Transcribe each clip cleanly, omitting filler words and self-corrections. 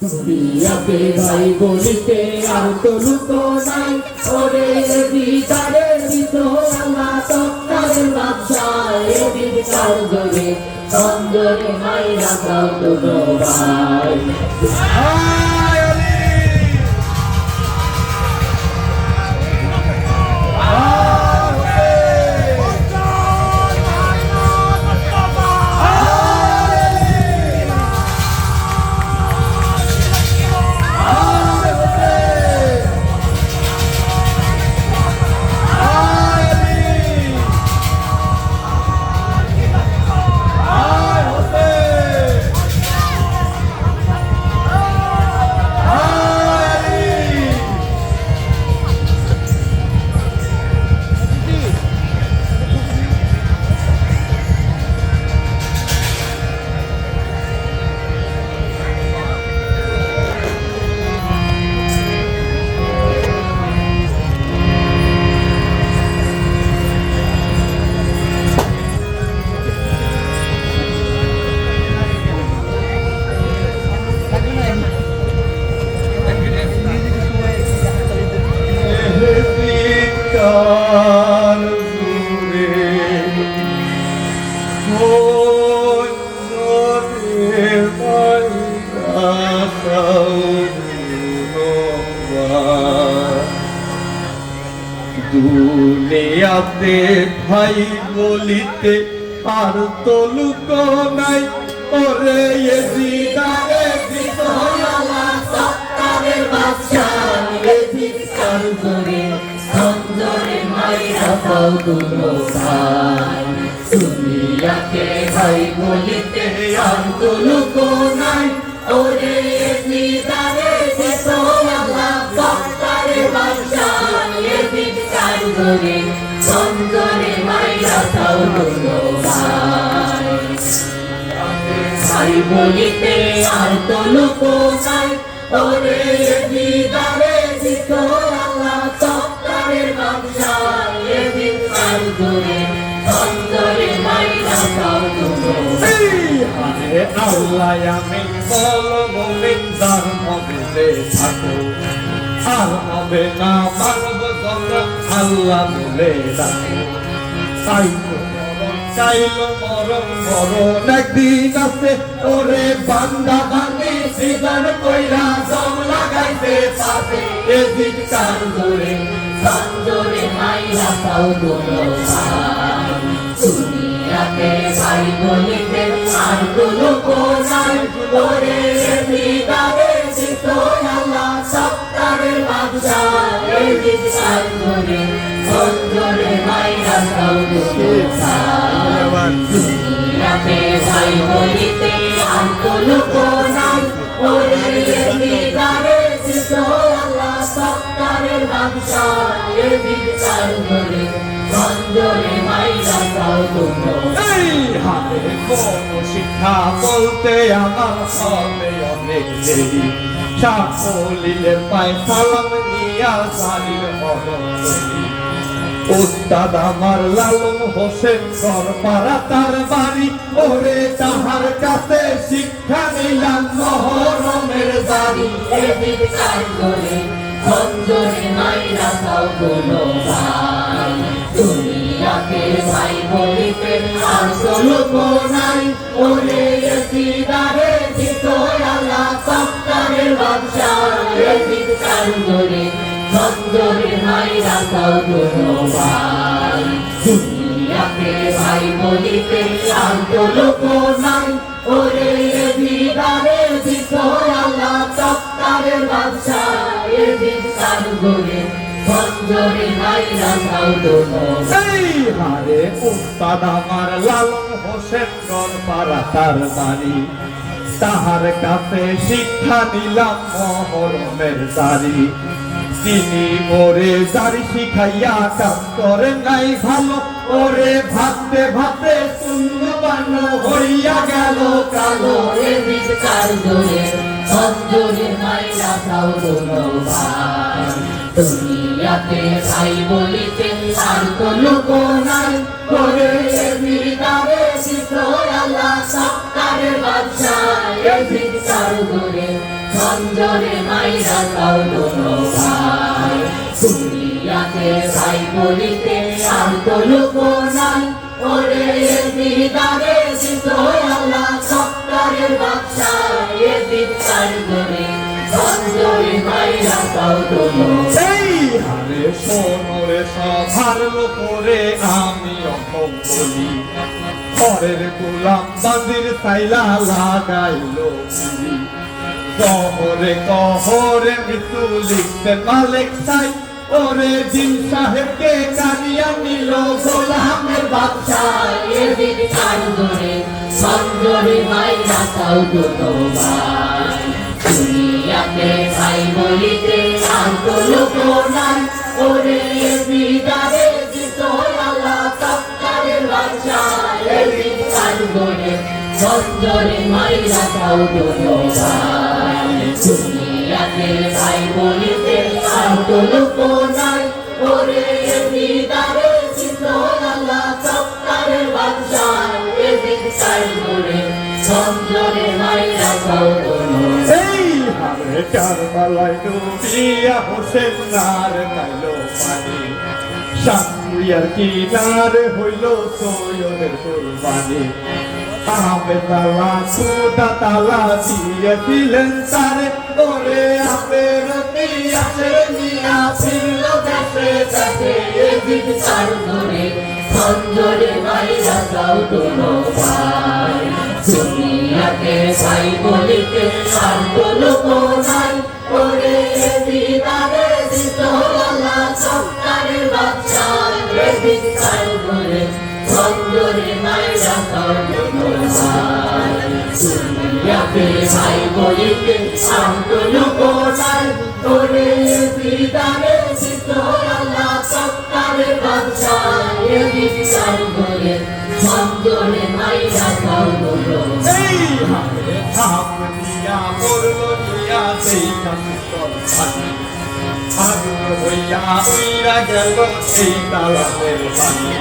দুনিয়াতে ভাই বলিতে আর তো লুক নাই, ওরে দিদারের ভিতর আল্লাহ তক্কারের বাদশাহ, এদিন কার জোরে সঞ্জরে মাইরা দাও তো ভাই। দুনিয়াতে ভাই বলিতে আর তো লুক নাই, ওরে দিদারে ভিতর আল্লাহ তক্কারের বাদশাহ, এদিন কার জোরে সঞ্জরে মাইরা দাও তো ভাই। দুনিয়াতে ভাই বলিতে আর তো লুক নাই, ওরে দিদারের ভিতর আল্লাহ তক্কারের বাদশাহ, এদিন কার জোরে সঞ্জরে মাইরা দাও তো ভাই। ভাই বলিতে আর তো লুক নাই, ওরে দিদারের ভিতর আল্লাহ তক্কারের বাদশাহ, এদিন কার জোরে সঞ্জরে মাইরা দাও তো ভাই। আরে আল্লাহ আমি বলবো ধর্ম বেঁধে থাকো, আর হবে না মানব জন্ম আল্লাহ বলে রাখো। তাই চাইলো মরণ মরণ একদিন আছে, ওরে বান্দা বান্দি সৃজন কইরা জম লাগাইতে পাবে, এদিন কার জোরে সঞ্জরে মাইরা দাও তো ভাই। দুনিয়াতে ভাই বলিতে আর তো লুক নাই, ওরে দিদারের ভিতর আল্লাহ তক্কারের বাদশাহ, এদিন কার জোরে সঞ্জরে মাইরা দাও তো ভাই। দুনিয়াতে ভাই বলিতে আর তো লুক নাই, ওরে দিদারের ভিতর আল্লাহ তক্কারের বাদশাহ, এদিন কার জোরে সঞ্জরে মাইরা দাও তো ভাই। হাতে কোন শিক্ষা বলতে আমার হবে অনেক দেরি, সাফলিলের পায় সালাম নিয়া সারির অবতরী। উস্তাদ আমার লালন হোসেন করপাড়া তার বাড়ি, ওরে তাহার কাছে শিক্ষা নিলাম মহরমের দাড়ি, এদিন কার জোরে সঞ্জরে মাইরা দাও তো ভাই। দুনিয়াতে ভাই বলিতে আর তো লুক নাই, ওরে দিদারের ভিতর আল্লাহ তক্কারের বাদশাহ, এদিন কার জোরে সঞ্জরে মাইরা দাও তো ভাই। দুনিয়াতে ভাই বলিতে আর তো লুক নাই, ওরে দিদারের ভিতর আল্লাহ তক্কারের বাদশাহ, এদিন কার জোরে সঞ্জরে মাইরা দাও তো ভাই। হারে উস্তাদ আমার লালন হোসেন করপাড়া তার বাড়ি, তাহার কাছে শিক্ষা নিলাম মহরমের দাড়ি। তিনি মোরে দাড়ি শিখাইয়া কাজ করে নাই ভালো, ওরে ভাবতে ভাবতে শূন্যবান হইয়া গেল কালো, এদিন কার জোরে সঞ্জরে মাইরা দাও তো ভাই। দুনিয়াতে ভাই বলিতে আর তো লুক নাই, ওরে দিদারের ভিতর আল্লাহ তক্কারের বাদশাহ, এদিন কার জোরে সঞ্জরে মাইরা তাও দুনো ভাই দুনিয়াতে ভাই বলিতে আর তো লোক নাই ওরে দিদারে দিত আল্লাহ সত্তারের বাদশা এ দিদার করে সঞ্জরে মাইরা তাও দুনো এই হারে সোনরে সভার লোকরে আমি অসম বলি ঘরের গোলাম বান্দির সাইলা লাগাইলো পুরি শহরে কহরে মৃত্যু লিখতেন মালিক সাই ওরে জিন সাহেবকে কানিয়া নিল গোলামের বাদশা এ দিদার করে সঞ্জরে মাইরা তাও দুনো ভাই দুনিয়াতে ভাই বলিতে আর তো লোক নাই ওরে দিদারে দিত আল্লাহ সত্তারের বাদশা এ দিদার করে সঞ্জরে মাইরা তাও দুনো ভাই দুনিয়াতে ভাই বলিতে আর তো লোক নাই ওরে দিদারে দিত আল্লাহ সত্তারের বাদশা এ দিদার করে সঞ্জরে মাইরা তাও দুনো এই হারে কারবালায় ডুবিয়া হোসেন নার গাইলো পানি শান্তিয়ার কিনার হইল সৈয়দের কুরবানি আহমেদ তালা সুদা তালা দিয়েছিলেন তারে ওরে আপের আসে নিয়া ছিল দেশে দেশে দিদার করে সঞ্জরে মাইরা তাও দুনো ভাই দুনিয়াতে ভাই বলিতে আর তো লোক নাই ওরে দিদারে দিত আল্লাহ সত্তারের বাদশা এ দিদার করে সঞ্জরে মাইরা তাও দুনো ভাই দুনিয়াতে ভাই বলিতে আর তো লোক নাই ওরে দিদারে দিত আল্লাহ সত্তারের বাদশা এ দিদার করে সঞ্জরে মাইরা তাও দুনো এই হারে থাম দিয়া মরল দিয়া সেই কান্তর পানি আগুন হইয়া উইরা গেল সেই তালাবের পানি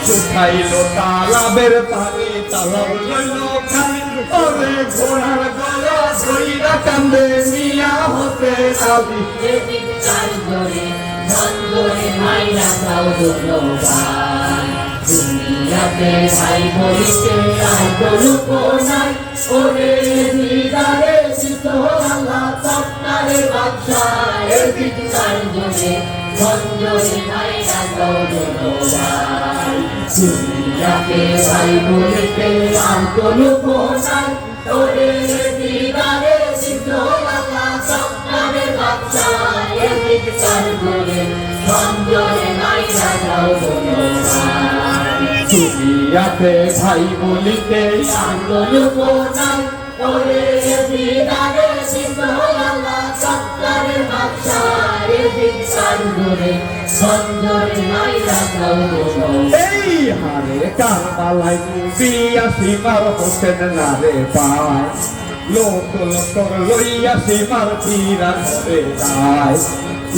শুকাইল তালাবের পানি তালাব লইল খানি ওরে ঘোড়ার গলা ধইরা কান্দে মিয়া হতে আবি এ দিদার করে সঞ্জরে মাইরা তাও দুনো ভাই দুনিয়াতে ভাই বলিতে আর তো লোক নাই ওরে দিদারে দিত আল্লাহ সত্তারের বাদশা এ দিদার করে সঞ্জরে মাইরা তাও দুনো ভাই দুনিয়াতে ভাই বলিতে আর তো লোক নাই ওরে দিদারে দিত আল্লাহ সত্তারের বাদশা এ দিদার করে সঞ্জরে মাইরা তাও দুনো ভাই দুনিয়াতে ভাই বলিতে আর তো লোক নাই ওরে দিদারে দিত আল্লাহ সত্তারের বাদশা এ দিদার করে সঞ্জরে মাইরা তাও দুনো এই হারে কারবালায় ডুবিয়া সীমার হোসেন নারে পায় লোক লোকর লইয়া সীমার ফিরা ঘরে যায়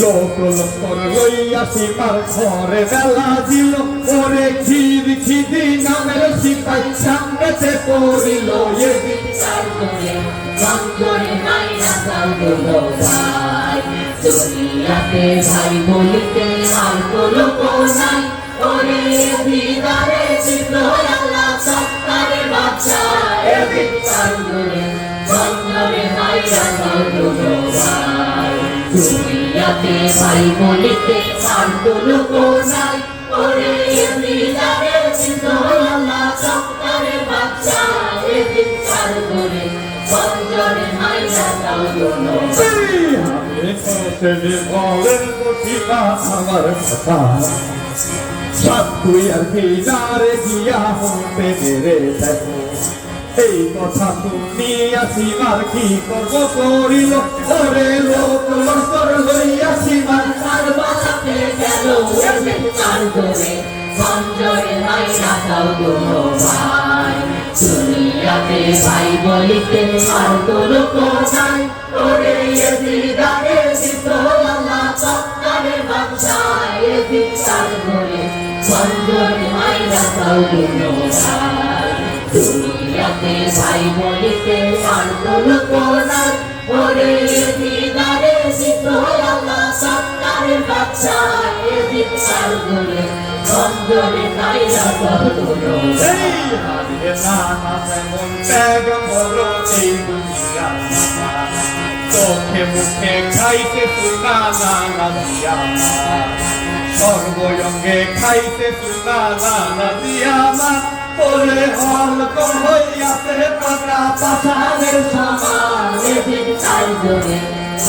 লোক লোকর লইয়া সীমার ঘরে বেলা দিল ওরে খিদ খিদি নামের সিপাই সামনেতে পড়িল এ দিদার করে সঞ্জরে মাইরা তাও দুনো ভাই দুনিয়াতে ভাই বলিতে আর তো লোক নাই ওরে দিদারে দিত আল্লাহ সত্তারের বাদশা এ দিদার করে সঞ্জরে মাইরা তাও দুনো ভাই দুনিয়াতে ভাই বলিতে আর তো লোক নাই ওরে দিদারে দিত আল্লাহ সত্তারের বাদশা এ দিদার করে সঞ্জরে মাইরা তাও দুনো বলেন প্রতিভা আমার কথা সব তুই আর কিনারে গিয়া হতে বেড়ে দেখো এই কথা শুনিয়া সীমার কি করবো করিল ওরে লোক লস্কর লইয়া সীমার কারবালাতে গেল এ দিদার করে সঞ্জরে মাইরা তাও দুনো ভাই দুনিয়াতে ভাই বলিতে আর তো লোক নাই ওরে দিদারে দিত আল্লাহ সত্তারের বাদশা এ দিদার করে সঞ্জরে মাইরা তাও দুনো ভাই দুনিয়াতে ভাই বলিতে আর তো লোক নাই ওরে দিদারে দিত আল্লাহ সত্তারের বাদশা এদিক কার করে অন্তরে নাইরা কতলো এই হারিয়ে নানা তেমন ত্যাগ বলো এই দুনিয়া চোখে মুখে খাইতে তুই নানা দিয়া সর্বঙ্গে খাইতে তুই নানা দিয়া ওরে হল কোন হইয়াছে পাতা পাশানের সমান এদিক কার করে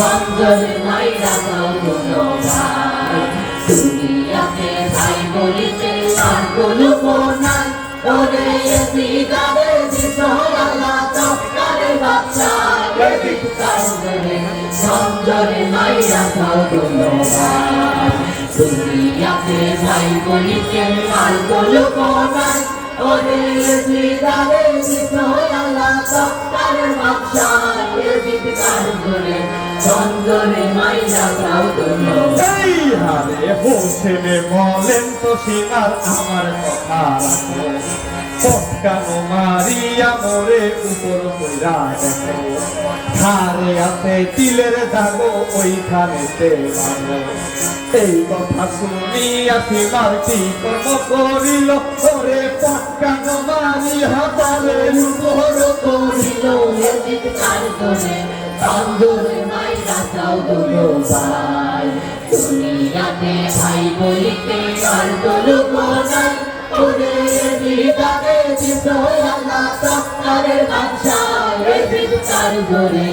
অন্তরে নাইরা কতলো ভাই দুনিয়াতে ভাই বলিতে আর কোনো নাই ওরে দিদারে দিত আল্লাহ সত্তারের বাদশা এদিক কার করে অন্তরে নাইরা কতলো ভাই দুনিয়াতে ভাই বলিতে আর কোনো নাই ওরে দিদারে দিত আল্লাহ সত্তারের বাদশা এদিক কার করে অন্তরে নাইরা কতলো এই হারে হোসেনে বলেন তো সীমার আমার কথা রাখো পটকানো মারিয়া মোরে উপর কইরা দেখো ধারে আছে তিলের দাগো ওইখানেতে মারো এই কথা শুনিয়া সীমার কি কর্ম করিল ওরে পটকানো মারিয়া তারে উপর করিল এদিক কার করে অন্তরে নাইরা কতলো ভাই দুনিয়াতে ভাই বলিতে আর কোনো নাই ওরে দিদারে দিত আল্লাহ সত্তারের বাদশা এদিক কার করে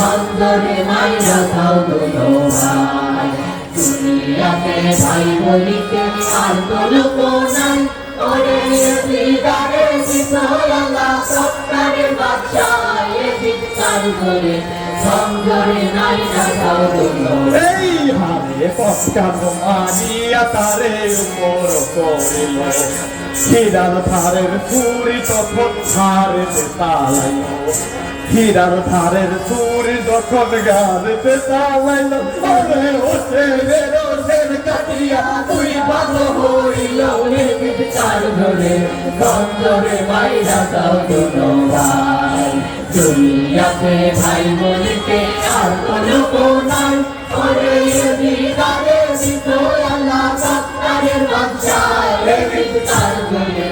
অন্তরে নাইরা কতলো ভাই দুনিয়াতে ভাই বলিতে আর কোনো নাই ওরে দিদারে দিত আল্লাহ সত্তারের বাদশা এদিক কার করে অন্তরে নাইরা কতলো এই হারে পটকানো মারিয়া তারে উপর করিল হীরার ধারের চুরি তখন ঘাড়েতে তালাইল হীরার ধারের চুরি যখন ঘাড়েতে তালাইল ওরে ওসের কাটিয়া তুই ভালো হইল এদিক কার করে অন্তরে নাইরা কতলো ভাই দুনিয়াতে ভাই বলিতে আর কোনো নাই ওরে দিদারে দিত আল্লাহ সত্তারের বাদশা এদিক কার করে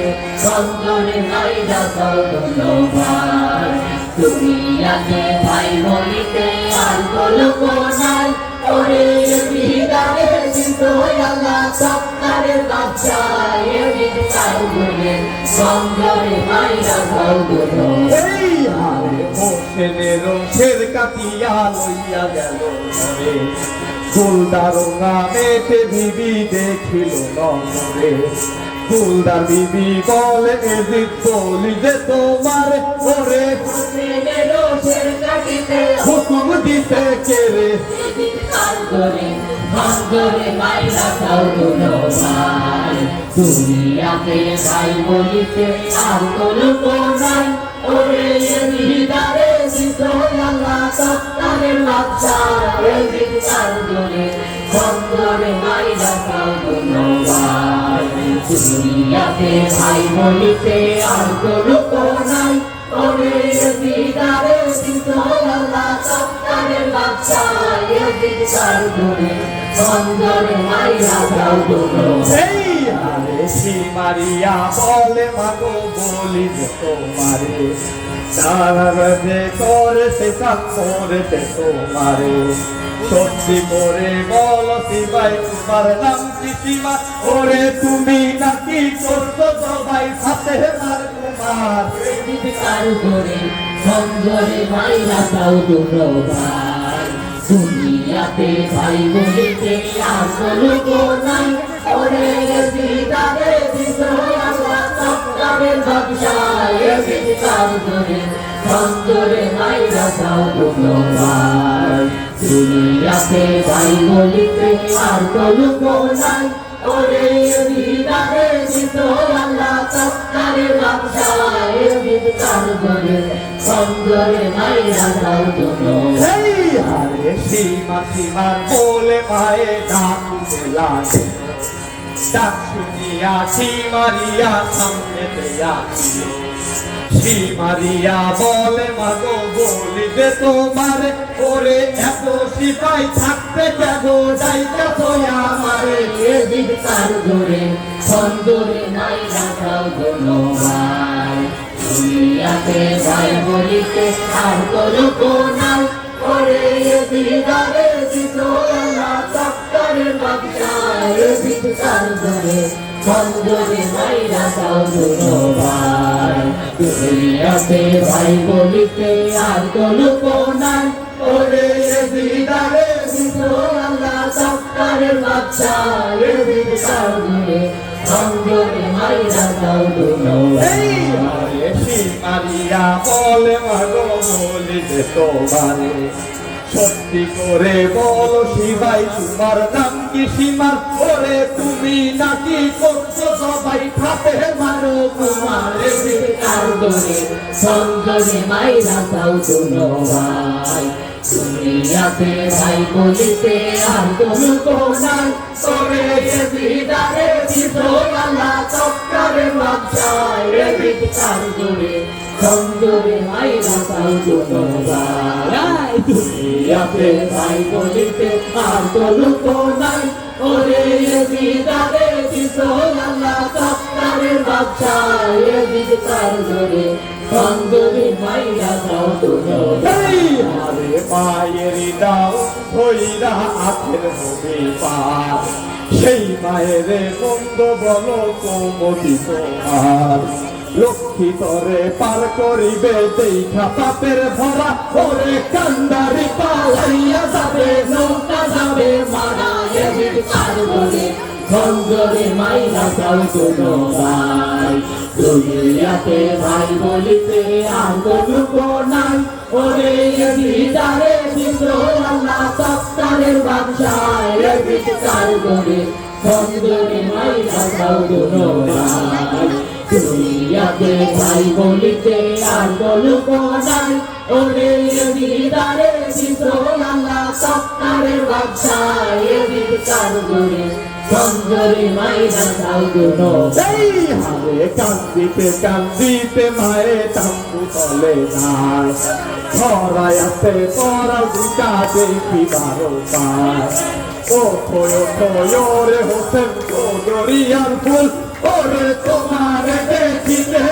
অন্তরে নাইরা কতলো ভাই দুনিয়াতে ভাই বলিতে আর কোনো নাই ওরে দিদারে দিত আল্লাহ সত্তারের বাদশা এদিক কার করে অন্তরে নাইরা কতলো এই হারে হোসেনের রোষের কাটিয়া লইয়া গেল ঘরে ফুলদার নামেতে বিবি দেখিল নরে ফুলদার বিবি বলে এদিক বলি যে তোমার ওরে রোষের কাটিতে হুকুম দিতে কেড়ে এদিক কার করে অন্তরে নাইরা কতলো ভাই দুনিয়াতে ভাই বলিতে আর কোনো নাই ওরে দিদারে দিত আল্লাহ সত্তারের বাদশা এদিক কার করে অন্তরে নাইরা কতলো ভাই দুনিয়াতে ভাই বলিতে আর কোনো নাই ওরে দিদারে দিত আল্লাহ সত্তারের বাদশা এদিক কার করে অন্তরে নাইরা কতলো এই হারে সীমারিয়া বলে মাগো বলি যে তোমারে তারা যে করেছে কাজ করেছে তোমারে সত্যি করে বলো সীমাই তোমার নাম কি সীমা ওরে তুমি নাকি করছো সবাই সাথে মার তোমার এদিক কার করে অন্তরে নাইরা কতলো ভাই দুনিয়াতে ভাই বলিতে আর কোনো নাই ওরে দিদারে দিত আল্লাহ সত্তারের বাদশা এদিক কার করে অন্তরে নাইরা কতলো ভাই দুনিয়াতে ভাই বলিতে আর কোনো নাই ওরে দিদারে দিত আল্লাহ সত্তারের বাদশা এদিক কার করে অন্তরে নাইরা কতলো এই হারে সীমা সীমার বলে মায়ে ডাকুতে লাগে ডাক শুনিয়া সীমারিয়া সামনে আসিল সিমারিয়া বলে মাগো বলিতে তোমারে ওরে এত সিপাই থাকতে যাবো যাইতেছ আমারে এদিক তার ধরে সন্দরে নাই রাখাও কোনো ভাই দুনিয়াতে ভাই বলিতে আর কোনো কোনাই ওরে দিদারে দিত আল্লাহ তক্তারের বাদশাহ এদিক তার ধরে সন্দরে নাই রাখাও কোনো ভাই দুনিয়াতে ভাই বলিতে আর কোনো কোনাই ওরে দিদারে দিত আল্লাহ তক্তারের বাদশাহ এদিক তার ধরে সন্দরে নাই রাখাও কোনো ভাই সিমারিয়া বলে মাগো বলিতে তোমারে সত্যি করে বলো সিপাই তোমার নাম কি সীমা ওরে তুমি নাকি করছো সবাই খাতে মারো কুমারে তার ধরে সন্দরে নাই রাখাও কোনো ভাই দুনিয়াতে ভাই বলিতে আর কোনো কোনাই করে দিদারে দিত আল্লাহ তক্তারের বাদশাহ এদিক তার ধরে সন্দরে নাই রাখাও কোনো ভাই দুনিয়াতে ভাই বলিতে আর কোনো কোনাই ওরে দিদারে দিত আল্লাহ তক্তারের বাদশাহ এদিক তার ধরে সন্দরে নাই রাখাও কোনো ভাই আরে মায়ের দাও ধইরা আখের হবে পার সেই মায়ের বন্ধ বলো কোমতি তোমার লক্ষ্মী তরে পার করিবে দেখা পাপের ভরা ওরে কান্দারি পালাইয়া যাবে নৌকা যাবে মারা এদিক তার ধরে সন্দরে নাই রাখাও কোনো ভাই দুনিয়াতে ভাই বলিতে আর কোনো কোনাই ওরে দিদারে দিত আল্লাহ তক্তারের বাদশাহ এদিক তার ধরে সন্দরে নাই রাখাও কোনো ভাই দুনিয়াতে ভাই বলিতে আর কোনো কোনাই ওরে দিদারে দিত আল্লাহ তক্তারের বাদশাহ এদিক তার ধরে সন্দরে নাই রাখাও কোনো এই হারে কান্দিতে মায়ে তাম্বু তলে নাই ছড়ায়াতে তোরা দুটা দেখি বারো পায় ও থয় হোসেন দরিয়ার ফুল ওরে তোমারে দেখিতে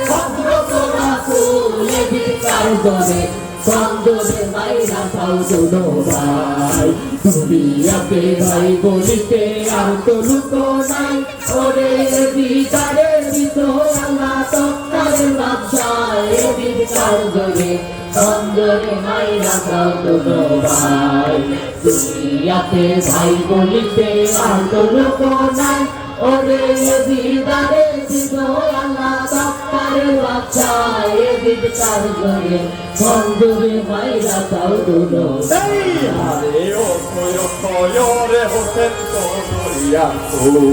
ভদ্রত রাসূল এদিক তার ধরে সন্দরে নাই রাখাও কোনো ভাই দুনিয়াতে ভাই বলিতে আর কোনো কোনাই ওরে দিদারে দিত আল্লাহ তক্তারের বাদশাহ এদিক তার ধরে সন্দরে নাই রাখাও কোনো ভাই দুনিয়াতে ভাই বলিতে আর কোনো কোনাই ওরে দিদারে দিত আল্লাহ তক্তারের বাদশাহ এদিক তার ধরে সন্দরে নাই রাখাও কোনো এই হারে ও থয় হোসেন দরিয়ার ফুল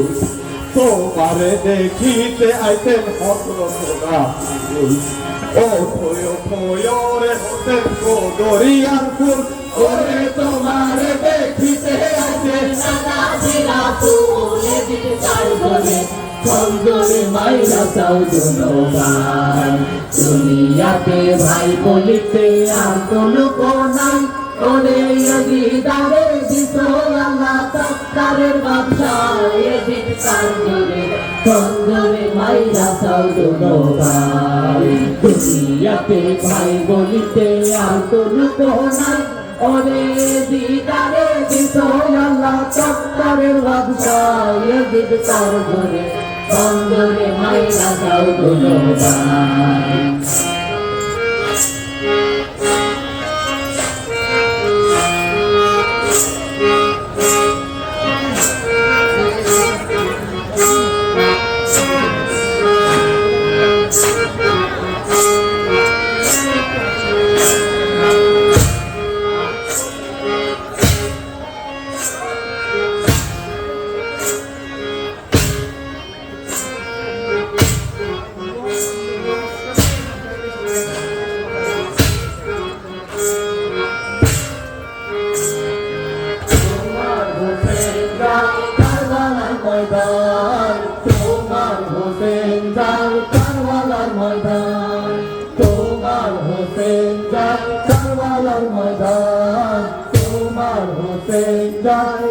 তোমারে দেখিতে আইতেন হজরত রাসূল ও থয় হোসেন দরিয়ার ফুল ওরে তোমারে দেখিতে আসে সাদাজি রাসূল এদিক তার ধরে সন্দরে নাই রাখাও কোনো ভাই দুনিয়াতে ভাই বলিতে আর কোনো কোনাই ওরে দিদারে দিত আল্লাহ তক্তারের বাদশাহ এদিক তার ধরে সন্দরে নাই রাখাও কোনো ভাই দুনিয়াতে ভাই বলিতে আর কোনো কোনাই ওরে দিদারে দিত আল্লাহ তক্তারের বাদশাহ এদিক তার ধরে সন্দরে নাই রাখাও কোনো ভাই যায়